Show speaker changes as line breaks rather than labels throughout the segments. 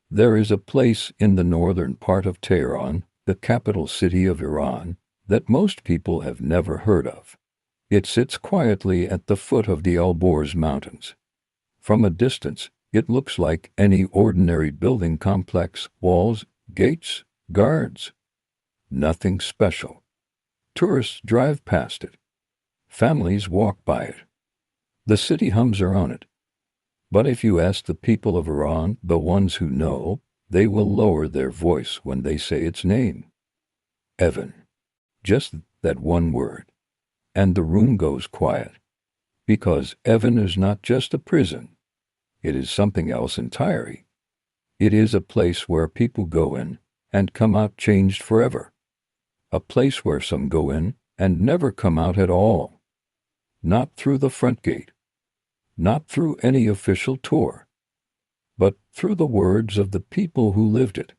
There is a place in the northern part of Tehran, the capital city of Iran, that most people have never heard of. It sits quietly at the foot of the Elborz Mountains. From a distance, it looks like any ordinary building complex: walls, gates, guards. Nothing special. Tourists drive past it. Families walk by it. The city hums around it. But if you ask the people of Iran, the ones who know, they will lower their voice when they say its name. Evin. Just that one word. And the room goes quiet. Because Evin is not just a prison. It is something else entirely. It is a place where people go in and come out changed forever. A place where some go in and never come out at all. Not through the front gate. Not through any official tour. But through the words of the people who lived it.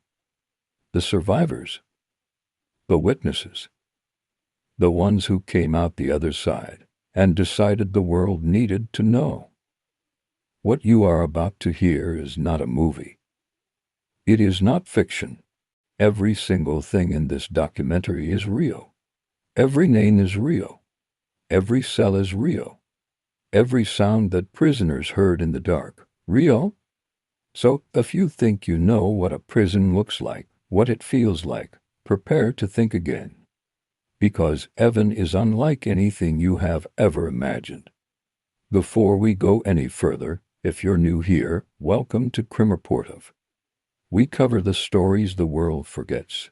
The survivors. The witnesses. The ones who came out the other side and decided the world needed to know. What you are about to hear is not a movie. It is not fiction. Every single thing in this documentary is real. Every name is real. Every cell is real. Every sound that prisoners heard in the dark, real. So, if you think you know what a prison looks like, what it feels like, prepare to think again. Because Evin is unlike anything you have ever imagined. Before we go any further, if you're new here, welcome to Crim Reportive. We cover the stories the world forgets.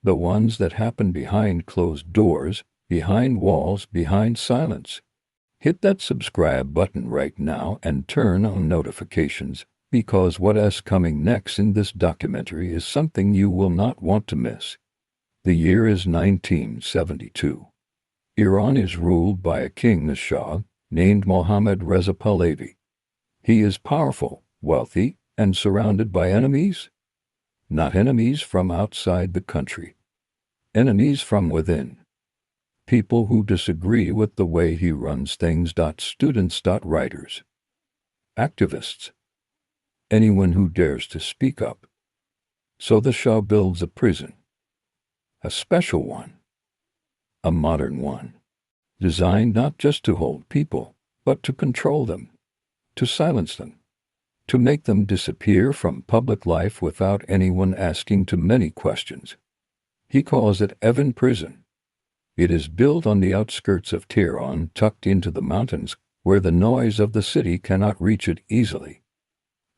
The ones that happen behind closed doors, behind walls, behind silence. Hit that subscribe button right now and turn on notifications, because what's coming next in this documentary is something you will not want to miss. The year is 1972. Iran is ruled by a king, the Shah, named Mohammad Reza Pahlavi. He is powerful, wealthy, and surrounded by enemies. Not enemies from outside the country. Enemies from within. People who disagree with the way he runs things. Students. Writers. Activists. Anyone who dares to speak up. So the Shah builds a prison. A special one. A modern one. Designed not just to hold people, but to control them. To silence them. To make them disappear from public life without anyone asking too many questions. He calls it Evin Prison. It is built on the outskirts of Tehran, tucked into the mountains, where the noise of the city cannot reach it easily.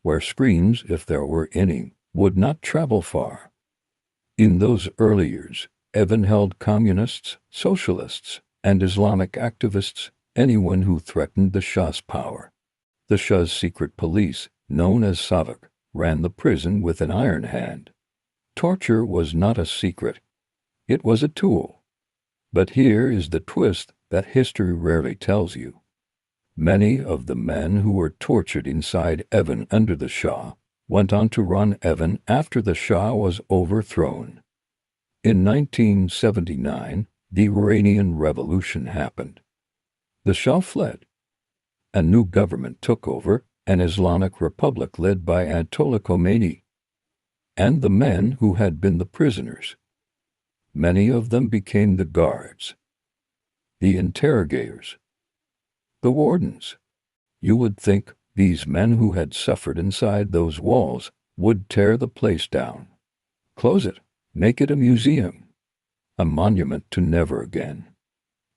Where screams, if there were any, would not travel far. In those early years, Evin held communists, socialists, and Islamic activists, anyone who threatened the Shah's power. The Shah's secret police, known as Savak, ran the prison with an iron hand. Torture was not a secret. It was a tool. But here is the twist that history rarely tells you. Many of the men who were tortured inside Evin under the Shah went on to run Evin after the Shah was overthrown. In 1979, the Iranian Revolution happened. The Shah fled. A new government took over, an Islamic republic led by Ayatollah Khomeini. And the men who had been the prisoners. Many of them became the guards, the interrogators, the wardens. You would think these men who had suffered inside those walls would tear the place down, close it, make it a museum, a monument to never again.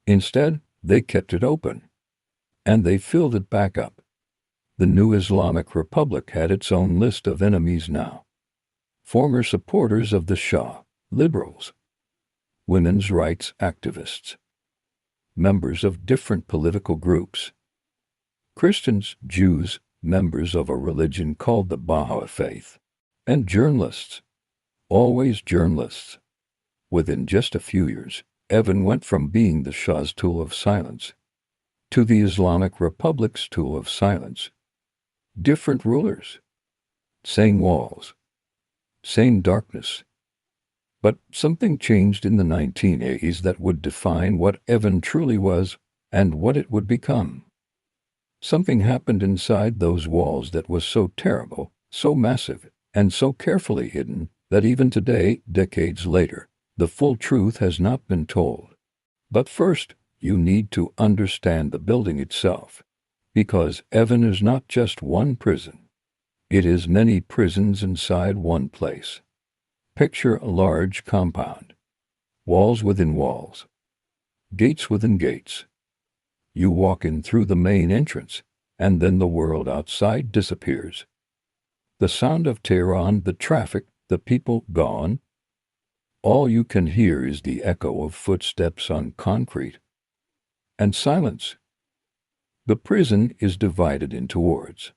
Instead, they kept it open, and they filled it back up. The new Islamic Republic had its own list of enemies now. Former supporters of the Shah, liberals, women's rights activists, members of different political groups, Christians, Jews, members of a religion called the Baha'i Faith, and journalists, always journalists. Within just a few years, Evin went from being the Shah's tool of silence to the Islamic Republic's tool of silence. Different rulers, same walls, same darkness. But something changed in the 1980s that would define what Evin truly was and what it would become. Something happened inside those walls that was so terrible, so massive, and so carefully hidden that even today, decades later, the full truth has not been told. But first, you need to understand the building itself, because Evin is not just one prison. It is many prisons inside one place. Picture a large compound. Walls within walls. Gates within gates. You walk in through the main entrance, and then the world outside disappears. The sound of Tehran, the traffic, the people gone. All you can hear is the echo of footsteps on concrete. And silence. The prison is divided into wards.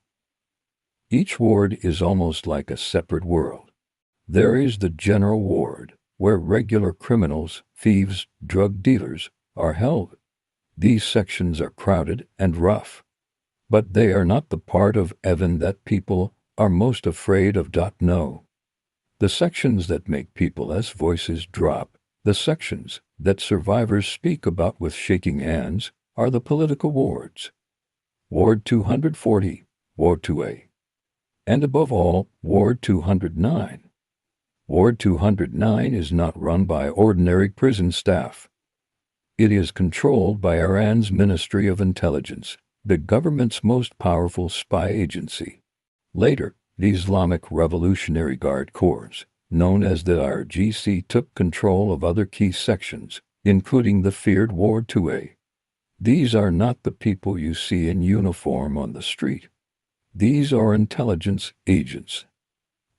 Each ward is almost like a separate world. There is the general ward, where regular criminals, thieves, drug dealers are held. These sections are crowded and rough. But they are not the part of Evin that people are most afraid of. No. The sections that make people's voices drop, the sections that survivors speak about with shaking hands, are the political wards. Ward 240, Ward 2A. And above all, Ward 209. Ward 209 is not run by ordinary prison staff. It is controlled by Iran's Ministry of Intelligence, the government's most powerful spy agency. Later, the Islamic Revolutionary Guard Corps, known as the IRGC, took control of other key sections, including the feared Ward 2A. These are not the people you see in uniform on the street. These are intelligence agents.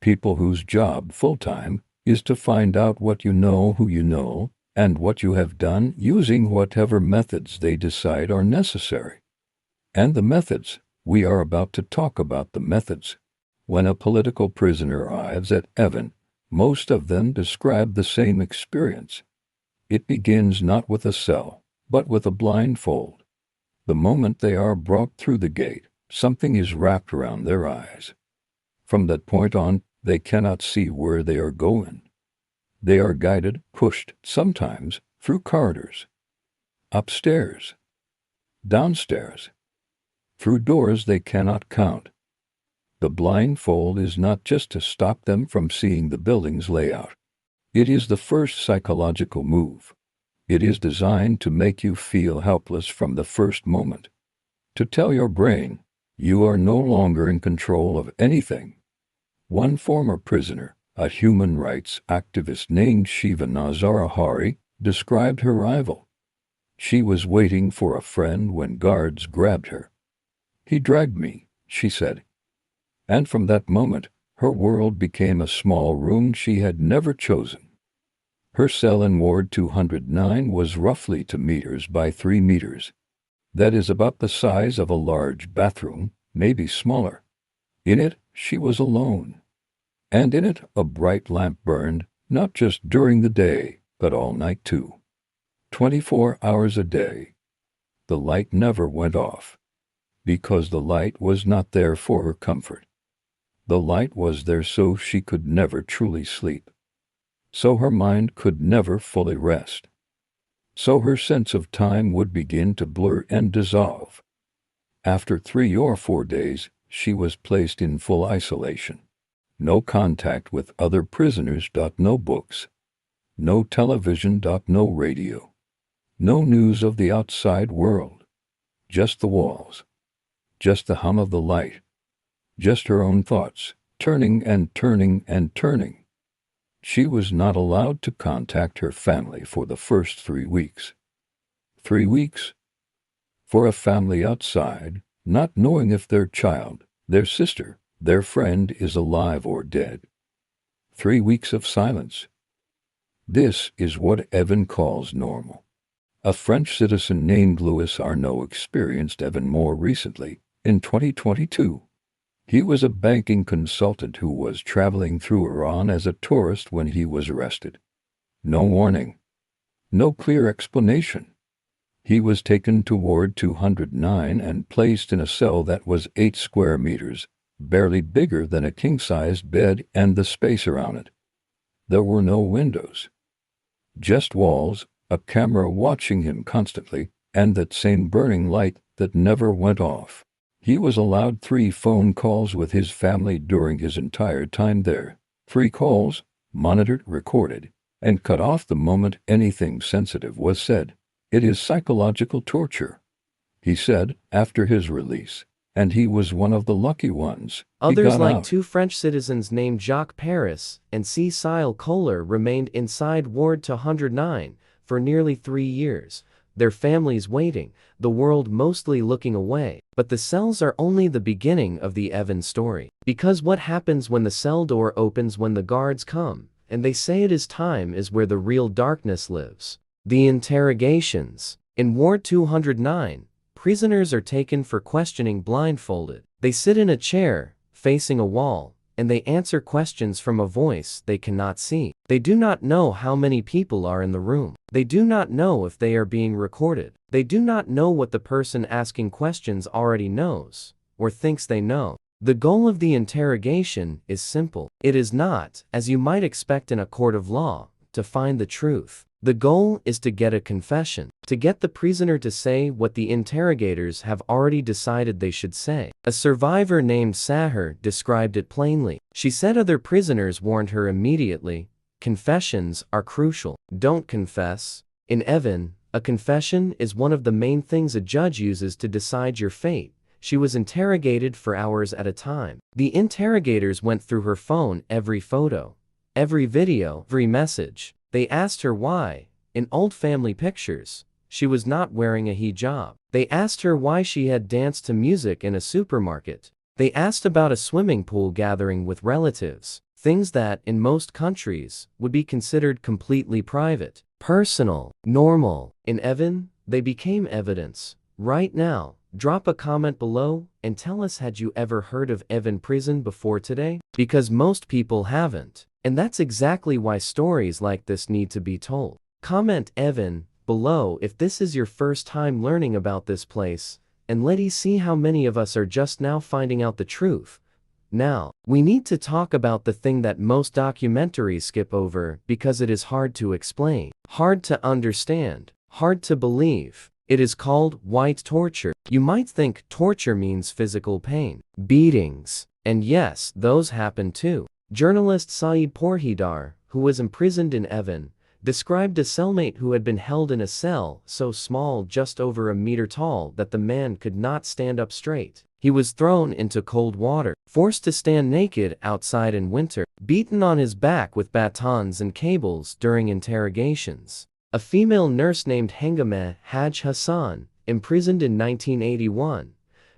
People whose job full-time is to find out what you know, who you know, and what you have done using whatever methods they decide are necessary. And the methods, we are about to talk about the methods. When a political prisoner arrives at Evin, most of them describe the same experience. It begins not with a cell, but with a blindfold. The moment they are brought through the gate, something is wrapped around their eyes. From that point on, they cannot see where they are going. They are guided, pushed, sometimes, through corridors, upstairs, downstairs, through doors they cannot count. The blindfold is not just to stop them from seeing the building's layout. It is the first psychological move. It is designed to make you feel helpless from the first moment. To tell your brain, you are no longer in control of anything. One former prisoner, a human rights activist named Shiva Nazarahari, described her arrival. She was waiting for a friend when guards grabbed her. "He dragged me," she said. And from that moment, her world became a small room she had never chosen. Her cell in Ward 209 was roughly 2 meters by 3 meters. That is about the size of a large bathroom, maybe smaller. In it, she was alone. And in it, a bright lamp burned, not just during the day, but all night too. 24 hours a day. The light never went off. Because the light was not there for her comfort. The light was there so she could never truly sleep. So her mind could never fully rest. So her sense of time would begin to blur and dissolve. After 3 or 4 days, she was placed in full isolation. No contact with other prisoners. No books. No television. No radio. No news of the outside world. Just the walls. Just the hum of the light. Just her own thoughts, turning and turning and turning. She was not allowed to contact her family for the first 3 weeks. 3 weeks? For a family outside, not knowing if their child, their sister, their friend is alive or dead. 3 weeks of silence. This is what Evin calls normal. A French citizen named Louis Arnaud experienced Evin more recently, in 2022. He was a banking consultant who was traveling through Iran as a tourist when he was arrested. No warning. No clear explanation. He was taken to Ward 209 and placed in a cell that was 8 square meters, barely bigger than a king-sized bed and the space around it. There were no windows. Just walls, a camera watching him constantly, and that same burning light that never went off. He was allowed 3 phone calls with his family during his entire time there. 3 calls, monitored, recorded, and cut off the moment anything sensitive was said. It is psychological torture, he said after his release. And he was one of the lucky ones. He
Others,
got
like
out.
2 French citizens named Jacques Paris and Cécile Kohler, remained inside Ward 209 for nearly 3 years, their families waiting, the world mostly looking away. But the cells are only the beginning of the Evin story. Because what happens when the cell door opens when the guards come, and they say it is time, is where the real darkness lives. The interrogations. In Ward 209, prisoners are taken for questioning blindfolded. They sit in a chair, facing a wall, and they answer questions from a voice they cannot see. They do not know how many people are in the room. They do not know if they are being recorded. They do not know what the person asking questions already knows, or thinks they know. The goal of the interrogation is simple. It is not, as you might expect in a court of law, to find the truth. The goal is to get a confession, to get the prisoner to say what the interrogators have already decided they should say. A survivor named Sahar described it plainly. She said other prisoners warned her immediately, confessions are crucial. Don't confess. In Evin, a confession is one of the main things a judge uses to decide your fate. She was interrogated for hours at a time. The interrogators went through her phone, every photo, every video, every message. They asked her why, in old family pictures, she was not wearing a hijab. They asked her why she had danced to music in a supermarket. They asked about a swimming pool gathering with relatives, things that, in most countries, would be considered completely private, personal, normal. In Evin, they became evidence. Right now, drop a comment below and tell us, had you ever heard of Evin Prison before today? Because most people haven't. And that's exactly why stories like this need to be told. Comment Evin below if this is your first time learning about this place, and let's see how many of us are just now finding out the truth. Now, we need to talk about the thing that most documentaries skip over because it is hard to explain, hard to understand, hard to believe. It is called white torture. You might think torture means physical pain, beatings, and yes, those happen too. Journalist Saeed Pourhidar, who was imprisoned in Evin, described a cellmate who had been held in a cell so small, just over a meter tall, that the man could not stand up straight. He was thrown into cold water, forced to stand naked outside in winter, beaten on his back with batons and cables during interrogations. A female nurse named Hengameh Haj Hassan, imprisoned in 1981,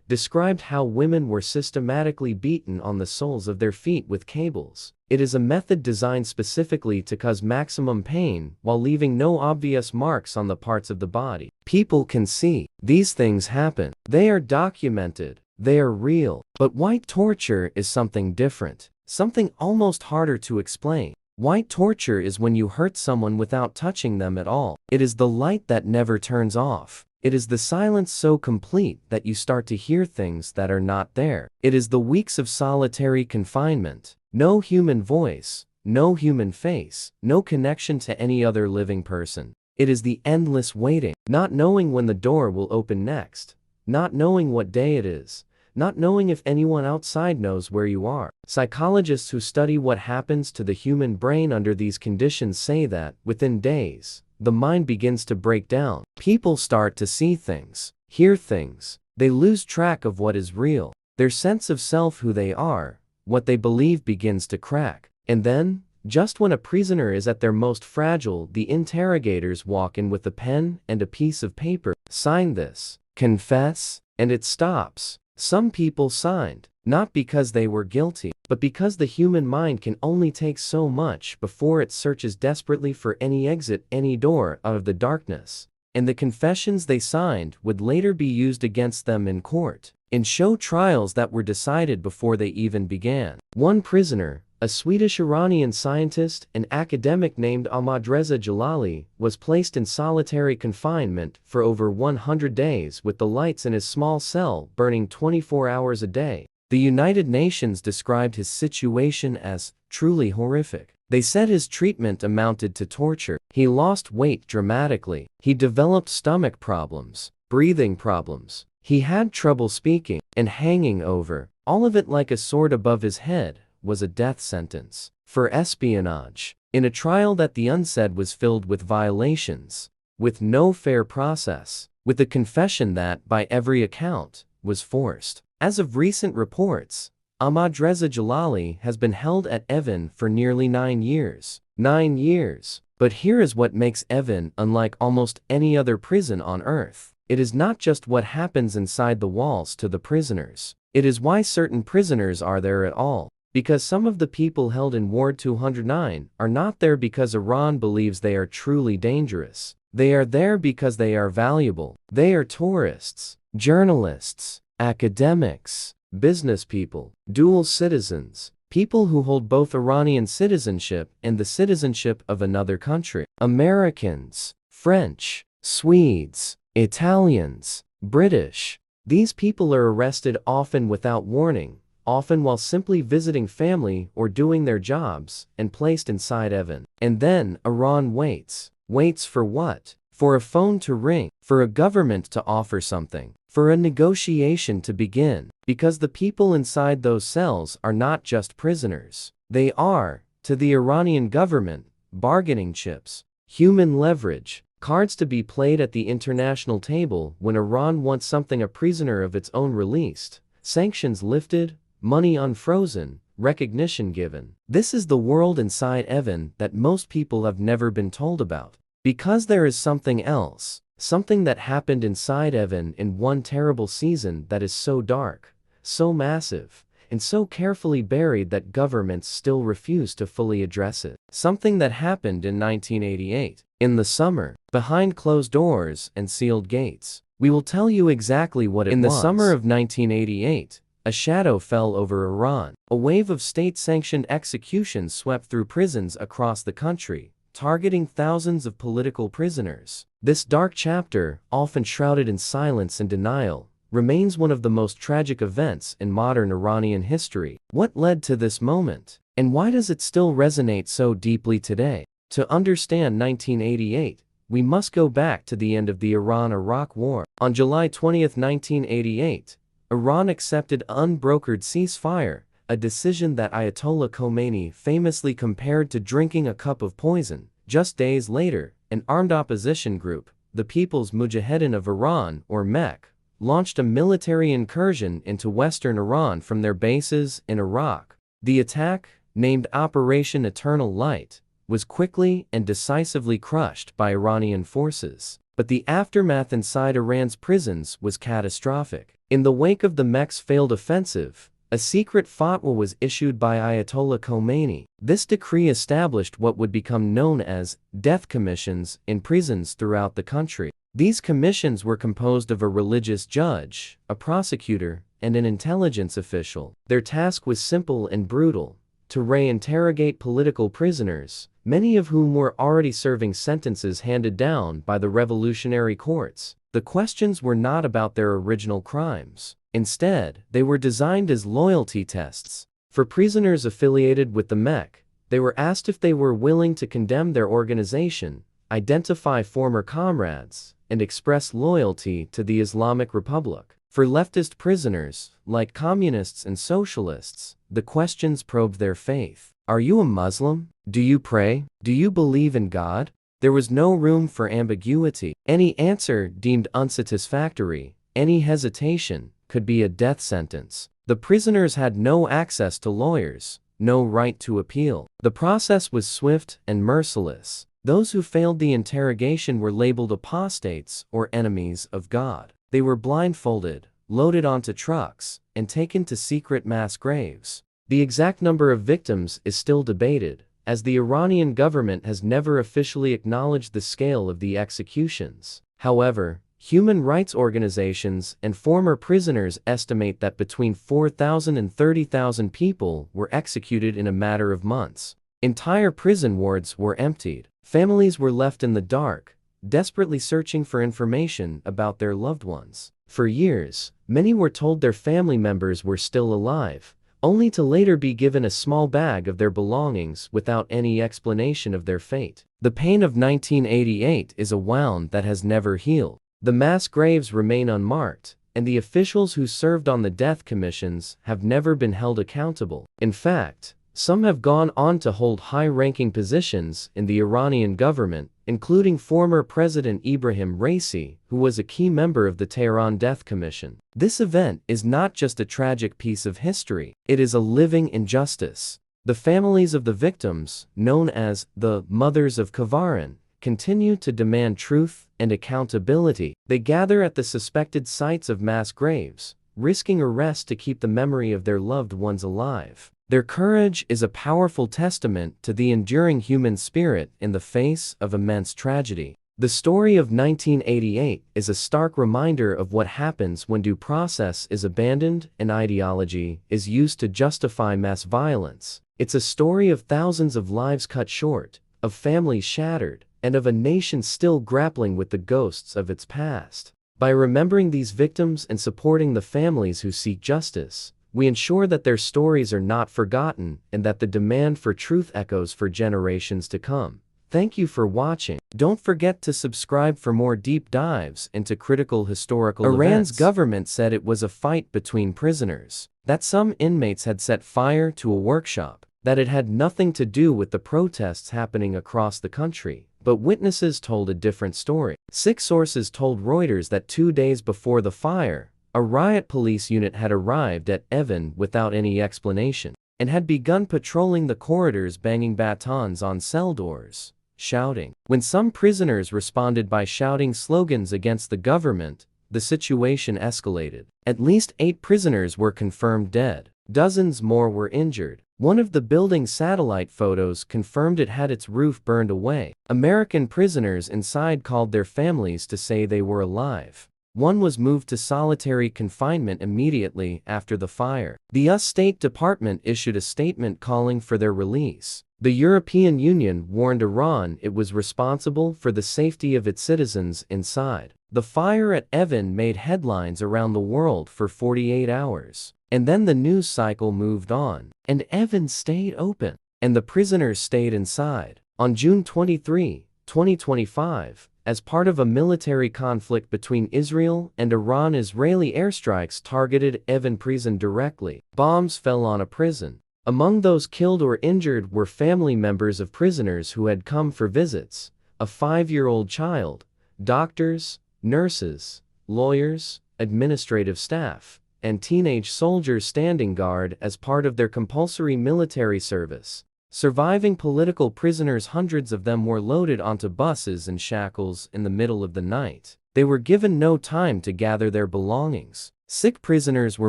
described how women were systematically beaten on the soles of their feet with cables. It is a method designed specifically to cause maximum pain while leaving no obvious marks on the parts of the body. People can see. These things happen. They are documented. They are real. But white torture is something different. Something almost harder to explain. White torture is when you hurt someone without touching them at all. It is the light that never turns off. It is the silence so complete that you start to hear things that are not there. It is the weeks of solitary confinement. No human voice, no human face, no connection to any other living person. It is the endless waiting, not knowing when the door will open next, not knowing what day it is, not knowing if anyone outside knows where you are. Psychologists who study what happens to the human brain under these conditions say that, within days, the mind begins to break down. People start to see things, hear things. They lose track of what is real. Their sense of self, who they are, what they believe, begins to crack. And then, just when a prisoner is at their most fragile, the interrogators walk in with a pen and a piece of paper. Sign this. Confess. And it stops. Some people signed, not because they were guilty, but because the human mind can only take so much before it searches desperately for any exit, any door out of the darkness. And the confessions they signed would later be used against them in court, in show trials that were decided before they even began. One prisoner, a Swedish-Iranian scientist and academic named Ahmadreza Jalali, was placed in solitary confinement for over 100 days with the lights in his small cell burning 24 hours a day. The United Nations described his situation as truly horrific. They said his treatment amounted to torture. He lost weight dramatically. He developed stomach problems, breathing problems, He had trouble speaking, and hanging over, all of it like a sword above his head, was a death sentence for espionage, in a trial that the unsaid was filled with violations, with no fair process, with a confession that, by every account, was forced. As of recent reports, Ahmadreza Jalali has been held at Evin for nearly 9 years. 9 years. But here is what makes Evin unlike almost any other prison on earth. It is not just what happens inside the walls to the prisoners. It is why certain prisoners are there at all. Because some of the people held in Ward 209 are not there because Iran believes they are truly dangerous. They are there because they are valuable. They are tourists, journalists, academics, business people, dual citizens, people who hold both Iranian citizenship and the citizenship of another country. Americans, French, Swedes, Italians, British. These people are arrested often without warning, often while simply visiting family or doing their jobs, and placed inside Evin. And then Iran waits. Waits for what? For a phone to ring, for a government to offer something, for a negotiation to begin, because the people inside those cells are not just prisoners. They are, to the Iranian government, bargaining chips, human leverage, cards to be played at the international table when Iran wants something, a prisoner of its own released, sanctions lifted, money unfrozen, recognition given. This is the world inside Evin that most people have never been told about. Because there is something else, something that happened inside Evin in one terrible season that is so dark, so massive, and so carefully buried that governments still refuse to fully address it. Something that happened in 1988, in the summer, behind closed doors and sealed gates. We will tell you exactly what it was. In the summer of 1988, a shadow fell over Iran. A wave of state-sanctioned executions swept through prisons across the country, targeting thousands of political prisoners. This dark chapter, often shrouded in silence and denial, remains one of the most tragic events in modern Iranian history. What led to this moment? And why does it still resonate so deeply today? To understand 1988, we must go back to the end of the Iran-Iraq War. On July 20, 1988, Iran accepted an unbrokered ceasefire, a decision that Ayatollah Khomeini famously compared to drinking a cup of poison. Just days later, an armed opposition group, the People's Mujahedin of Iran, or MEK, launched a military incursion into western Iran from their bases in Iraq. The attack, named Operation Eternal Light, was quickly and decisively crushed by Iranian forces. But the aftermath inside Iran's prisons was catastrophic. In the wake of the MEK's failed offensive, a secret fatwa was issued by Ayatollah Khomeini. This decree established what would become known as death commissions in prisons throughout the country. These commissions were composed of a religious judge, a prosecutor, and an intelligence official. Their task was simple and brutal: to reinterrogate political prisoners, many of whom were already serving sentences handed down by the revolutionary courts. The questions were not about their original crimes. Instead, they were designed as loyalty tests. For prisoners affiliated with the MEK, they were asked if they were willing to condemn their organization, identify former comrades, and express loyalty to the Islamic Republic. For leftist prisoners, like communists and socialists, the questions probed their faith. Are you a Muslim? Do you pray? Do you believe in God? There was no room for ambiguity. Any answer deemed unsatisfactory, any hesitation, could be a death sentence. The prisoners had no access to lawyers, no right to appeal. The process was swift and merciless. Those who failed the interrogation were labeled apostates or enemies of God. They were blindfolded, loaded onto trucks, and taken to secret mass graves. The exact number of victims is still debated, as the Iranian government has never officially acknowledged the scale of the executions. However, human rights organizations and former prisoners estimate that between 4,000 and 30,000 people were executed in a matter of months. Entire prison wards were emptied. Families were left in the dark, desperately searching for information about their loved ones. For years, many were told their family members were still alive, only to later be given a small bag of their belongings without any explanation of their fate. The pain of 1988 is a wound that has never healed. The mass graves remain unmarked, and the officials who served on the death commissions have never been held accountable. In fact, some have gone on to hold high-ranking positions in the Iranian government, including former President Ibrahim Raisi, who was a key member of the Tehran Death Commission. This event is not just a tragic piece of history, it is a living injustice. The families of the victims, known as the Mothers of Kavaran, continue to demand truth and accountability. They gather at the suspected sites of mass graves, risking arrest to keep the memory of their loved ones alive. Their courage is a powerful testament to the enduring human spirit in the face of immense tragedy. The story of 1988 is a stark reminder of what happens when due process is abandoned and ideology is used to justify mass violence. It's a story of thousands of lives cut short, of families shattered, and of a nation still grappling with the ghosts of its past. By remembering these victims and supporting the families who seek justice, we ensure that their stories are not forgotten and that the demand for truth echoes for generations to come. Thank you for watching. Don't forget to subscribe for more deep dives into critical historical events. Iran's government said it was a fight between prisoners, that some inmates had set fire to a workshop, that it had nothing to do with the protests happening across the country. But witnesses told a different story. 6 sources told Reuters that 2 days before the fire, a riot police unit had arrived at Evin without any explanation, and had begun patrolling the corridors banging batons on cell doors, shouting. When some prisoners responded by shouting slogans against the government, the situation escalated. At least 8 prisoners were confirmed dead. Dozens more were injured. One of the building's satellite photos confirmed it had its roof burned away. American prisoners inside called their families to say they were alive. One was moved to solitary confinement immediately after the fire. The US State Department issued a statement calling for their release. The European Union warned Iran it was responsible for the safety of its citizens inside. The fire at Evin made headlines around the world for 48 hours. And then the news cycle moved on, and Evin stayed open, and the prisoners stayed inside. On June 23, 2025, as part of a military conflict between Israel and Iran, Israeli airstrikes targeted Evin Prison directly. Bombs fell on a prison. Among those killed or injured were family members of prisoners who had come for visits, a 5-year-old child, doctors, nurses, lawyers, administrative staff, and teenage soldiers standing guard as part of their compulsory military service. Surviving political prisoners, hundreds of them were loaded onto buses in shackles in the middle of the night. They were given no time to gather their belongings. Sick prisoners were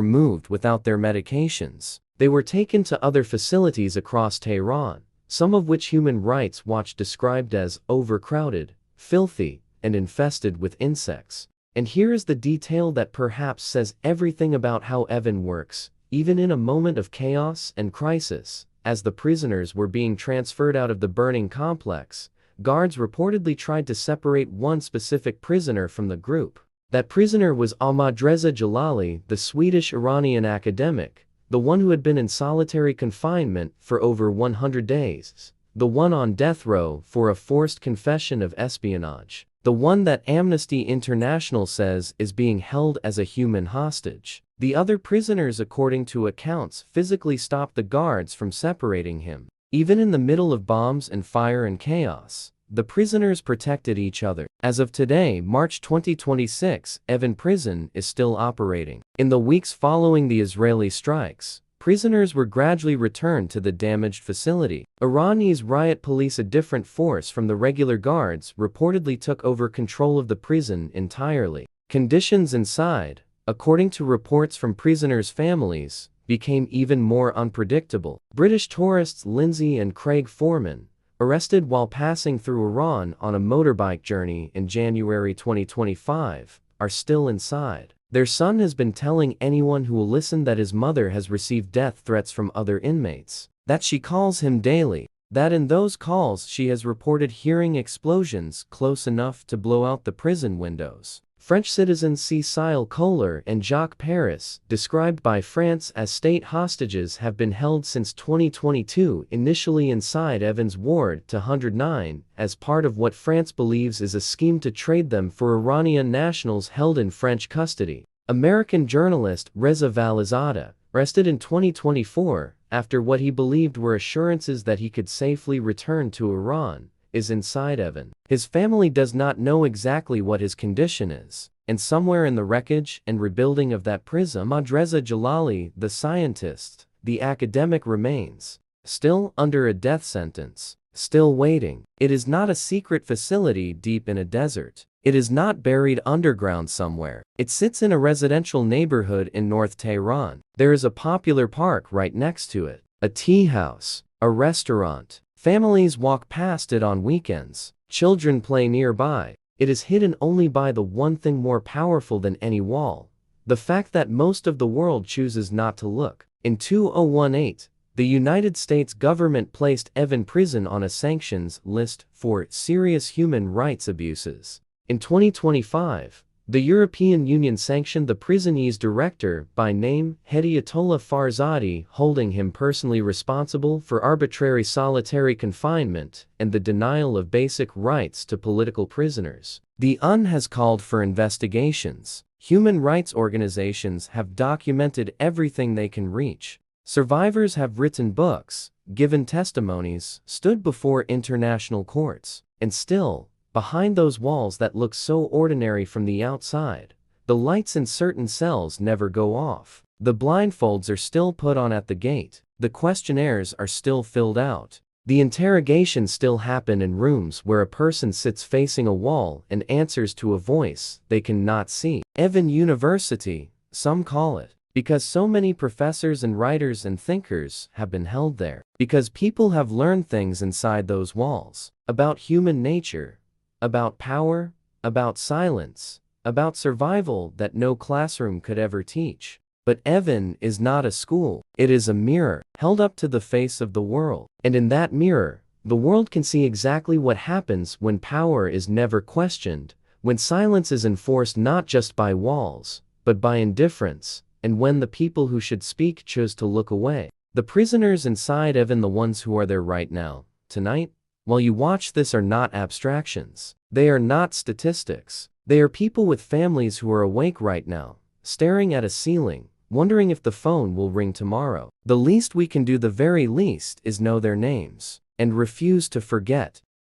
moved without their medications. They were taken to other facilities across Tehran, some of which Human Rights Watch described as overcrowded, filthy, and infested with insects. And here is the detail that perhaps says everything about how Evin works. Even in a moment of chaos and crisis, as the prisoners were being transferred out of the burning complex, guards reportedly tried to separate one specific prisoner from the group. That prisoner was Ahmadreza Jalali, the Swedish-Iranian academic, the one who had been in solitary confinement for over 100 days, the one on death row for a forced confession of espionage. The one that Amnesty International says is being held as a human hostage. The other prisoners, according to accounts, physically stopped the guards from separating him. Even in the middle of bombs and fire and chaos, the prisoners protected each other. As of today, March 2026, Evin Prison is still operating. In the weeks following the Israeli strikes, prisoners were gradually returned to the damaged facility. Iranese riot police, a different force from the regular guards, reportedly took over control of the prison entirely. Conditions inside, according to reports from prisoners' families, became even more unpredictable. British tourists Lindsay and Craig Foreman, arrested while passing through Iran on a motorbike journey in January 2025, are still inside. Their son has been telling anyone who will listen that his mother has received death threats from other inmates, that she calls him daily, that in those calls she has reported hearing explosions close enough to blow out the prison windows. French citizens Cécile Kohler and Jacques Paris, described by France as state hostages, have been held since 2022, initially inside Evin's ward to 109, as part of what France believes is a scheme to trade them for Iranian nationals held in French custody. American journalist Reza Valizadeh, arrested in 2024 after what he believed were assurances that he could safely return to Iran, is inside Evin. His family does not know exactly what his condition is, and somewhere in the wreckage and rebuilding of that prison, Reza Jalali, the scientist, the academic, remains, still under a death sentence, still waiting. It is not a secret facility deep in a desert. It is not buried underground somewhere. It sits in a residential neighborhood in North Tehran. There is a popular park right next to it, a tea house, a restaurant. Families walk past it on weekends. Children play nearby. It is hidden only by the one thing more powerful than any wall: the fact that most of the world chooses not to look. In 2018, the United States government placed Evin Prison on a sanctions list for serious human rights abuses. In 2025, the European Union sanctioned the prison's director by name, Hedayatollah Farzadi, holding him personally responsible for arbitrary solitary confinement and the denial of basic rights to political prisoners. The UN has called for investigations. Human rights organizations have documented everything they can reach. Survivors have written books, given testimonies, stood before international courts. And still, behind those walls that look so ordinary from the outside, the lights in certain cells never go off. The blindfolds are still put on at the gate. The questionnaires are still filled out. The interrogations still happen in rooms where a person sits facing a wall and answers to a voice they cannot see. Evin University, some call it, because so many professors and writers and thinkers have been held there. Because people have learned things inside those walls, about human nature, about power, about silence, about survival that no classroom could ever teach. But Evin is not a school. It is a mirror, held up to the face of the world. And in that mirror, the world can see exactly what happens when power is never questioned, when silence is enforced not just by walls, but by indifference, and when the people who should speak choose to look away. The prisoners inside Evin, the ones who are there right now, tonight, while you watch this, are not abstractions. They are not statistics. They are people with families who are awake right now, staring at a ceiling, wondering if the phone will ring tomorrow. The least we can do, the very least, is know their names, and refuse to forget.